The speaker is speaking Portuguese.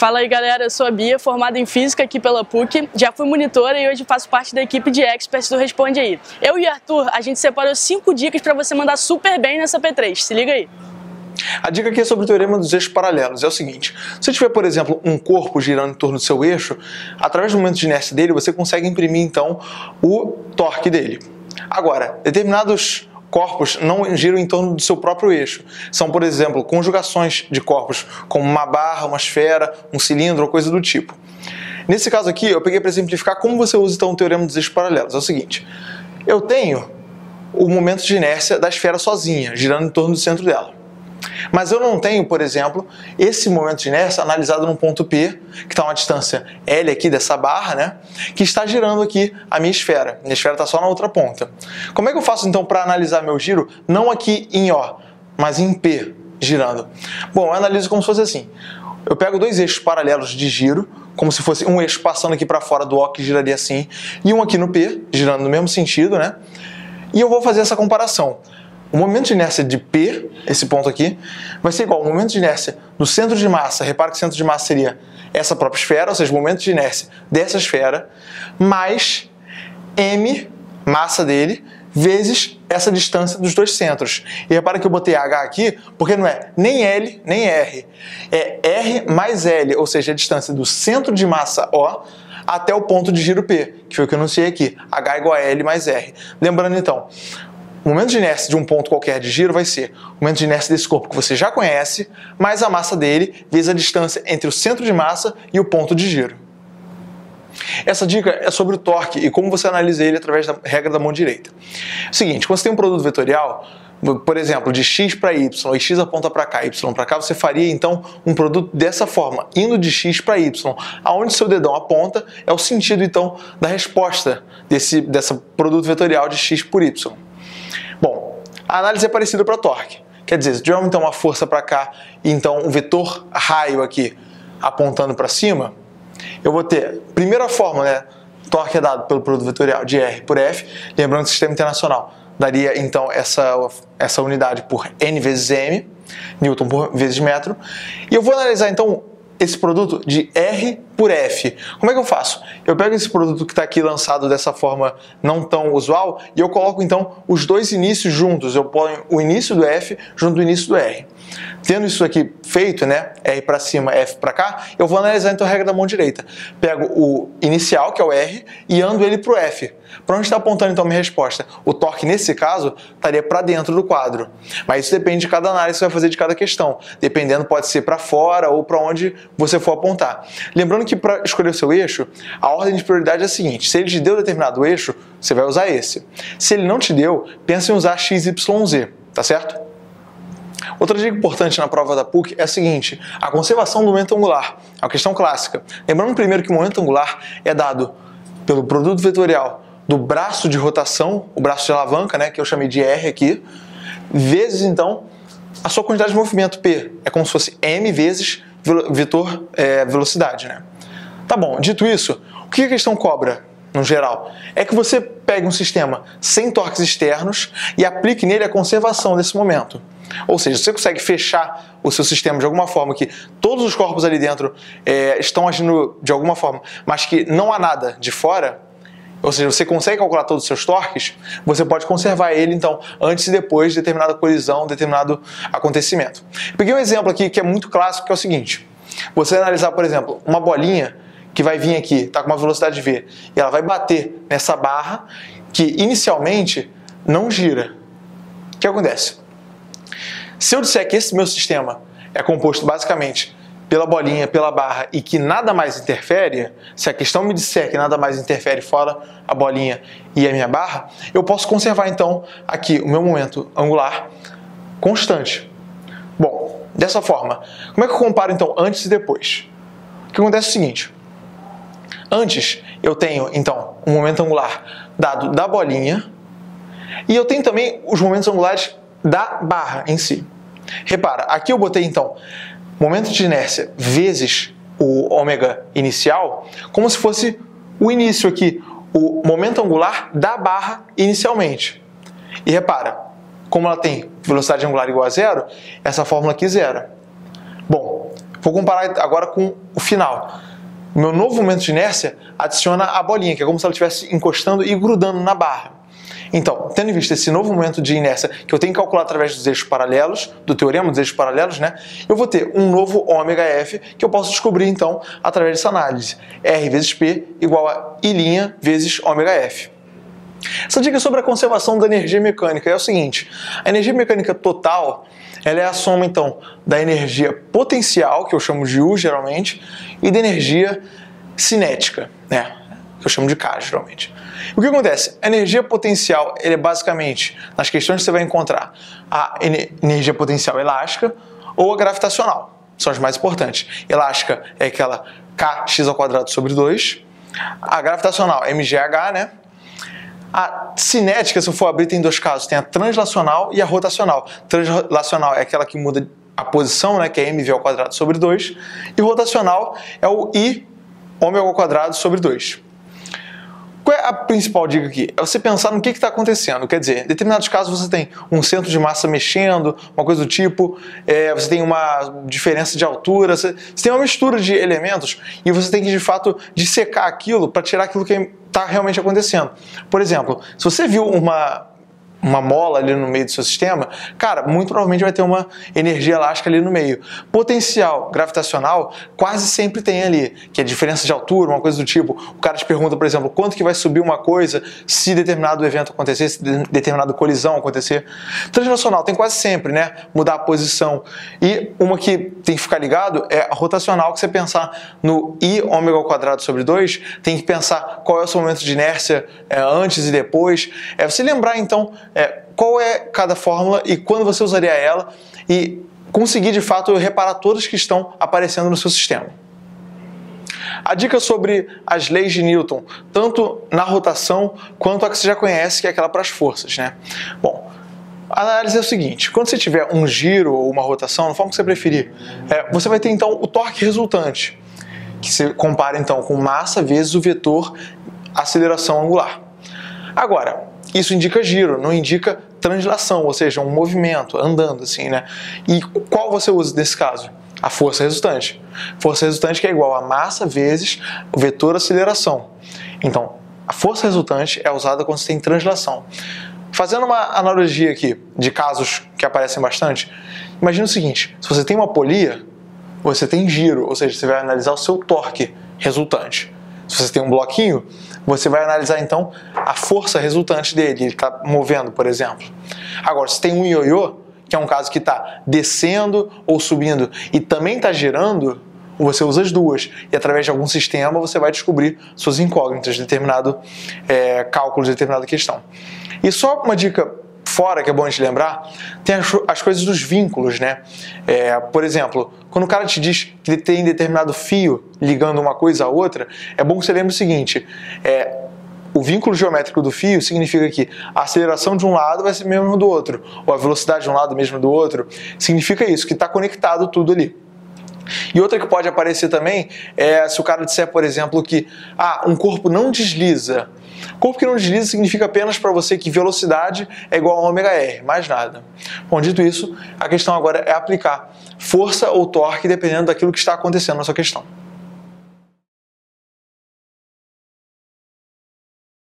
Fala aí galera, eu sou a Bia, formada em Física aqui pela PUC, já fui monitora e hoje faço parte da equipe de Experts do Responde Aí. Eu e Arthur, a gente separou 5 dicas para você mandar super bem nessa P3, se liga aí. A dica aqui é sobre o teorema dos eixos paralelos, é o seguinte: se você tiver, por exemplo, um corpo girando em torno do seu eixo, através do momento de inércia dele, você consegue imprimir então o torque dele. Agora, determinados corpos não giram em torno do seu próprio eixo. São, por exemplo, conjugações de corpos, como uma barra, uma esfera, um cilindro ou coisa do tipo. Nesse caso aqui, eu peguei para exemplificar como você usa então o teorema dos eixos paralelos. É o seguinte: eu tenho o momento de inércia da esfera sozinha, girando em torno do centro dela. Mas eu não tenho, por exemplo, esse momento de inércia analisado num ponto P, que está a uma distância L aqui dessa barra, né, que está girando aqui a minha esfera. Minha esfera está só na outra ponta. Como é que eu faço então para analisar meu giro, não aqui em O, mas em P, girando? Bom, eu analiso como se fosse assim. Eu pego dois eixos paralelos de giro, como se fosse um eixo passando aqui para fora do O, que giraria assim, e um aqui no P, girando no mesmo sentido, né? E eu vou fazer essa comparação. O momento de inércia de P, esse ponto aqui, vai ser igual ao momento de inércia do centro de massa. Repara que o centro de massa seria essa própria esfera, ou seja, o momento de inércia dessa esfera, mais M, massa dele, vezes essa distância dos dois centros. E repara que eu botei H aqui, porque não é nem L, nem R. É R mais L, ou seja, a distância do centro de massa O até o ponto de giro P, que foi o que eu anunciei aqui. H igual a L mais R. Lembrando então, o momento de inércia de um ponto qualquer de giro vai ser o momento de inércia desse corpo que você já conhece, mais a massa dele, vezes a distância entre o centro de massa e o ponto de giro. Essa dica é sobre o torque e como você analisa ele através da regra da mão direita. É o seguinte: quando você tem um produto vetorial, por exemplo, de x para y, e x aponta para cá, y para cá, você faria então um produto dessa forma, indo de x para y. Aonde seu dedão aponta é o sentido então da resposta desse produto vetorial de x por y. Bom, a análise é parecida para torque. Quer dizer, se tiver então uma força para cá e então um vetor raio aqui apontando para cima, eu vou ter, primeira fórmula, né? Torque é dado pelo produto vetorial de R por F. Lembrando que o sistema internacional daria então essa unidade por N vezes M, Newton por vezes metro. E eu vou analisar então esse produto de R por F. Como é que eu faço? Eu pego esse produto que está aqui lançado dessa forma não tão usual e eu coloco então os dois inícios juntos. Eu ponho o início do F junto do início do R. Tendo isso aqui feito, né, R para cima, F para cá, eu vou analisar então a regra da mão direita. Pego o inicial, que é o R, e ando ele para o F. Para onde está apontando então a minha resposta? O torque, nesse caso, estaria para dentro do quadro. Mas isso depende de cada análise que você vai fazer de cada questão. Dependendo, pode ser para fora ou para onde você for apontar. Lembrando que para escolher o seu eixo, a ordem de prioridade é a seguinte: se ele te deu determinado eixo, você vai usar esse. Se ele não te deu, pensa em usar XYZ, tá certo? Outra dica importante na prova da PUC é a seguinte: a conservação do momento angular. É uma questão clássica. Lembrando primeiro que o momento angular é dado pelo produto vetorial do braço de rotação, o braço de alavanca, né, que eu chamei de R aqui, vezes então a sua quantidade de movimento P. É como se fosse M vezes vetor velocidade, né? Tá bom, dito isso, o que a questão cobra, no geral? É que você pegue um sistema sem torques externos e aplique nele a conservação desse momento. Ou seja, você consegue fechar o seu sistema de alguma forma que todos os corpos ali dentro estão agindo de alguma forma, mas que não há nada de fora. Ou seja, você consegue calcular todos os seus torques, você pode conservar ele, então, antes e depois de determinada colisão, determinado acontecimento. Peguei um exemplo aqui que é muito clássico, que é o seguinte: você analisar, por exemplo, uma bolinha que vai vir aqui, está com uma velocidade V, e ela vai bater nessa barra que inicialmente não gira. O que acontece? Se eu disser que esse meu sistema é composto basicamente pela bolinha, pela barra e que nada mais interfere, se a questão me disser que nada mais interfere fora a bolinha e a minha barra, eu posso conservar então aqui o meu momento angular constante. Bom, dessa forma, como é que eu comparo então antes e depois? O que acontece é o seguinte: antes eu tenho então um momento angular dado da bolinha e eu tenho também os momentos angulares da barra em si. Repara, aqui eu botei então momento de inércia vezes o ômega inicial, como se fosse o início aqui, o momento angular da barra inicialmente. E repara, como ela tem velocidade angular igual a zero, essa fórmula aqui zero. Bom, Vou comparar agora com o final. O meu novo momento de inércia adiciona a bolinha, que é como se ela estivesse encostando e grudando na barra. Então, tendo em vista esse novo momento de inércia que eu tenho que calcular através dos eixos paralelos, do teorema dos eixos paralelos, né? Eu vou ter um novo ômega-F que eu posso descobrir, então, através dessa análise. R vezes P igual a I' vezes ômega-F. Essa dica sobre a conservação da energia mecânica é o seguinte: a energia mecânica total, ela é a soma, então, da energia potencial, que eu chamo de U, geralmente, e da energia cinética, né? Que eu chamo de K, geralmente. O que acontece? A energia potencial, ele é basicamente, nas questões que você vai encontrar, a energia potencial elástica ou a gravitacional. São as mais importantes. Elástica é aquela kx² sobre 2. A gravitacional é mgh, né? A cinética, se eu for abrir, tem dois casos. Tem a translacional e a rotacional. Translacional é aquela que muda a posição, né? Que é mv² sobre 2. E rotacional é o i ômega² sobre 2. Qual é a principal dica aqui? É você pensar no que está acontecendo. Quer dizer, em determinados casos você tem um centro de massa mexendo, uma coisa do tipo, você tem uma diferença de altura, você tem uma mistura de elementos e você tem que, de fato, dissecar aquilo para tirar aquilo que está realmente acontecendo. Por exemplo, se você viu uma mola ali no meio do seu sistema, cara, muito provavelmente vai ter uma energia elástica ali no meio. Potencial gravitacional quase sempre tem ali, que é diferença de altura, uma coisa do tipo. O cara te pergunta, por exemplo, quanto que vai subir uma coisa se determinado evento acontecer, se determinada colisão acontecer. Translacional tem quase sempre, né? Mudar a posição. E uma que tem que ficar ligado é a rotacional, que você pensar no i ômega² sobre 2, tem que pensar qual é o seu momento de inércia antes e depois. Você lembrar, então, qual é cada fórmula e quando você usaria ela e conseguir, de fato, reparar todas que estão aparecendo no seu sistema. A dica sobre as leis de Newton, tanto na rotação quanto a que você já conhece, que é aquela para as forças, né? Bom, a análise é o seguinte: quando você tiver um giro ou uma rotação, na forma que você preferir, você vai ter então o torque resultante, que você compara então com massa vezes o vetor aceleração angular. Agora, isso indica giro, não indica translação, ou seja, um movimento, andando assim, né? E qual você usa nesse caso? A força resultante. Força resultante que é igual a massa vezes o vetor aceleração. Então, a força resultante é usada quando você tem translação. Fazendo uma analogia aqui de casos que aparecem bastante, imagina o seguinte: se você tem uma polia, você tem giro, ou seja, você vai analisar o seu torque resultante. Se você tem um bloquinho, você vai analisar então a força resultante dele, ele está movendo, por exemplo. Agora, se tem um ioiô, que é um caso que está descendo ou subindo e também está girando, você usa as duas. E através de algum sistema você vai descobrir suas incógnitas de determinado cálculo, de determinada questão. E só uma dica fora que é bom a gente lembrar, tem as coisas dos vínculos, né? Por exemplo, quando o cara te diz que tem determinado fio ligando uma coisa a outra, é bom que você lembre o seguinte: o vínculo geométrico do fio significa que a aceleração de um lado vai ser mesmo do outro, ou a velocidade de um lado mesmo do outro. Significa isso, que está conectado tudo ali. E outra que pode aparecer também é se o cara disser, por exemplo, que um corpo não desliza. Corpo que não desliza significa apenas para você que velocidade é igual a ômega-r, mais nada. Bom, dito isso, a questão agora é aplicar força ou torque dependendo daquilo que está acontecendo na sua questão.